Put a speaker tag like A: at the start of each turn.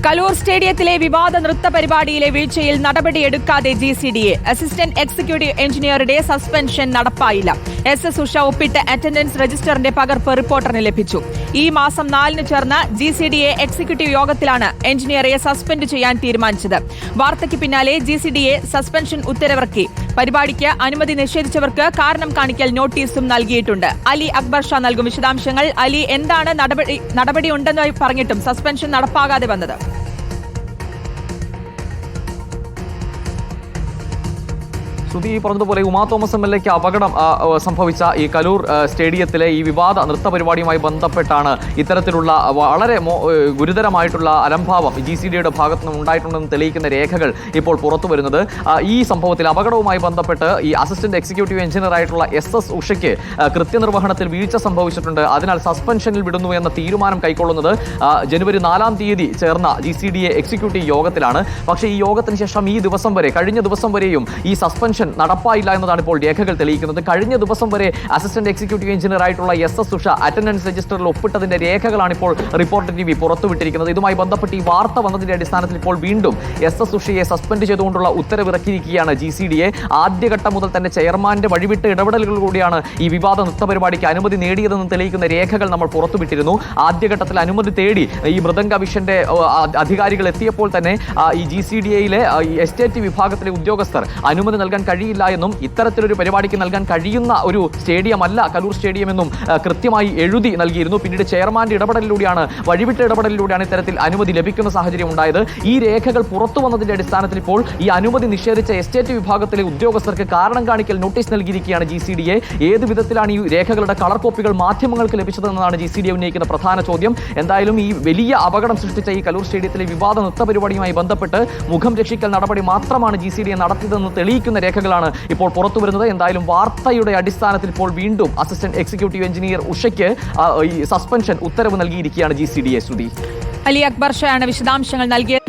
A: കലൂർ സ്റ്റേഡിയത്തിലെ വിവാദ നൃത്ത പരിപാടിയിലെ വീഴ്ചയിൽ നടപടിയെടുക്കാതെ GCDA. അസിസ്റ്റന്റ് എക്സിക്യൂട്ടീവ് എഞ്ചിനീയറുടെ സസ്പെൻഷൻ നടപ്പായില്ല. SS ഉഷ ഒപ്പിട്ട അറ്റൻഡൻസ് രജിസ്റ്ററിന്റെ പകർപ്പ് റിപ്പോർട്ടറിന് ലഭിച്ചു. ഈ മാസം 4-ന് ചേർന്ന GCDA എക്സിക്യൂട്ടീവ് യോഗത്തിലാണ് എഞ്ചിനീയറെ സസ്പെൻഡ് ചെയ്യാൻ തീരുമാനിച്ചത്. വാർത്തയ്ക്ക് പിന്നാലെ GCDA സസ്പെൻഷൻ ഉത്തരവിറക്കി. പരിപാടിക്ക് അനുമതി നിഷേധിച്ചവർക്ക് കാരണം കാണിക്കൽ നോട്ടീസും നൽകിയിട്ടുണ്ട്. അലി അക്ബർ ഷാ നൽകും വിശദാംശങ്ങൾ. അലി, എന്താണ് നടപടിയുണ്ടെന്ന് പറഞ്ഞിട്ടും സസ്പെൻഷൻ നടപ്പാകാതെ വന്നത്?
B: ശ്രുതി പറഞ്ഞതുപോലെ ഉമാ തോമസ് MLAക്ക് അപകടം സംഭവിച്ച ഈ കലൂർ സ്റ്റേഡിയത്തിലെ ഈ വിവാദ നൃത്ത പരിപാടിയുമായി ബന്ധപ്പെട്ടാണ് ഇത്തരത്തിലുള്ള വളരെ ഗുരുതരമായിട്ടുള്ള അലംഭാവം GCDയുടെ ഭാഗത്തു നിന്ന് ഉണ്ടായിട്ടുണ്ടെന്ന് തെളിയിക്കുന്ന രേഖകൾ ഇപ്പോൾ പുറത്തു വരുന്നത്. ഈ സംഭവത്തിൽ അപകടവുമായി ബന്ധപ്പെട്ട് ഈ അസിസ്റ്റന്റ് എക്സിക്യൂട്ടീവ് എഞ്ചിനീയർ ആയിട്ടുള്ള SS ഉഷയ്ക്ക് കൃത്യനിർവഹണത്തിൽ വീഴ്ച സംഭവിച്ചിട്ടുണ്ട്. അതിനാൽ സസ്പെൻഷനിൽ വിടുന്നു എന്ന തീരുമാനം കൈക്കൊള്ളുന്നത് ജനുവരി 4-ാം തീയതി ചേർന്ന GCDA എക്സിക്യൂട്ടീവ് യോഗത്തിലാണ്. പക്ഷേ ഈ യോഗത്തിന് ശേഷം ഈ ദിവസം വരെ കഴിഞ്ഞ ദിവസം വരെയും ഈ സസ്പെൻഷൻ നടപ്പായില്ല എന്നതാണ് ഇപ്പോൾ രേഖകൾ തെളിയിക്കുന്നത്. കഴിഞ്ഞ ദിവസം വരെ അസിസ്റ്റന്റ് എക്സിക്യൂട്ടീവ് എഞ്ചിനീയർ ആയിട്ടുള്ള SS ഉഷ അറ്റൻഡൻസ് രജിസ്റ്ററിൽ ഒപ്പിട്ടതിന്റെ രേഖകളാണ് ഇപ്പോൾ റിപ്പോർട്ടർ TV പുറത്തുവിട്ടിരിക്കുന്നത്. ഇതുമായി ബന്ധപ്പെട്ട് ഈ വാർത്ത വന്നതിന്റെ അടിസ്ഥാനത്തിൽ ഇപ്പോൾ വീണ്ടും SS ഉഷയെ സസ്പെൻഡ് ചെയ്തുകൊണ്ടുള്ള ഉത്തരവിറക്കിയിരിക്കുകയാണ് GCDA. ആദ്യഘട്ടം മുതൽ തന്നെ ചെയർമാന്റെ വഴിവിട്ട ഇടപെടലുകളിലൂടെയാണ് ഈ വിവാദ നൃത്ത പരിപാടിക്ക് അനുമതി നേടിയതെന്ന് തെളിയിക്കുന്ന രേഖകൾ നമ്മൾ പുറത്തുവിട്ടിരുന്നു. ആദ്യഘട്ടത്തിൽ അനുമതി തേടി ഈ മൃദംഗ വിഷന്റെ അധികാരികൾ എത്തിയപ്പോൾ തന്നെ ഈ GCDAയിലെ എസ്റ്റേറ്റ് വിഭാഗത്തിലെ ഉദ്യോഗസ്ഥർ അനുമതി നൽകാൻ കഴിയില്ല എന്നും ഇത്തരത്തിലൊരു പരിപാടിക്ക് നൽകാൻ കഴിയുന്ന ഒരു സ്റ്റേഡിയമല്ല കലൂർ സ്റ്റേഡിയം എന്നും കൃത്യമായി എഴുതി നൽകിയിരുന്നു. പിന്നീട് ചെയർമാന്റെ ഇടപെടലിലൂടെയാണ് വഴിവിട്ട ഇടപെടലിലൂടെയാണ് ഇത്തരത്തിൽ അനുമതി ലഭിക്കുന്ന സാഹചര്യം ഉണ്ടായത്. ഈ രേഖകൾ പുറത്തു വന്നതിന്റെ അടിസ്ഥാനത്തിൽ ഇപ്പോൾ ഈ അനുമതി നിഷേധിച്ച എസ്റ്റേറ്റ് വിഭാഗത്തിലെ ഉദ്യോഗസ്ഥർക്ക് കാരണം കാണിക്കൽ നോട്ടീസ് നൽകിയിരിക്കുകയാണ് GCDA. ഏത് വിധത്തിലാണ് ഈ രേഖകളുടെ കളർ കോപ്പികൾ മാധ്യമങ്ങൾക്ക് ലഭിച്ചതെന്നാണ് GCDA ഉന്നയിക്കുന്ന പ്രധാന ചോദ്യം. എന്തായാലും ഈ വലിയ അപകടം സൃഷ്ടിച്ച ഈ കലൂർ സ്റ്റേഡിയത്തിലെ വിവാദ നൃത്ത പരിപാടിയുമായി ബന്ധപ്പെട്ട് മുഖം രക്ഷിക്കൽ നടപടി മാത്രമാണ് GCDA നടത്തിയതെന്ന് തെളിയിക്കുന്ന രേഖകളാണ് ഇപ്പോൾ പുറത്തു വരുന്നത്. എന്തായാലും വാർത്തയുടെ അടിസ്ഥാനത്തിൽ ഇപ്പോൾ വീണ്ടും അസിസ്റ്റന്റ് എക്സിക്യൂട്ടീവ് എഞ്ചിനീയർ ഉഷയ്ക്ക് സസ്പെൻഷൻ ഉത്തരവ് നൽകിയിരിക്കുകയാണ് GCDA. ശ്രുതി,
A: അലി അക്ബർ ഷായാണ് വിശദാംശങ്ങൾ നൽകിയത്.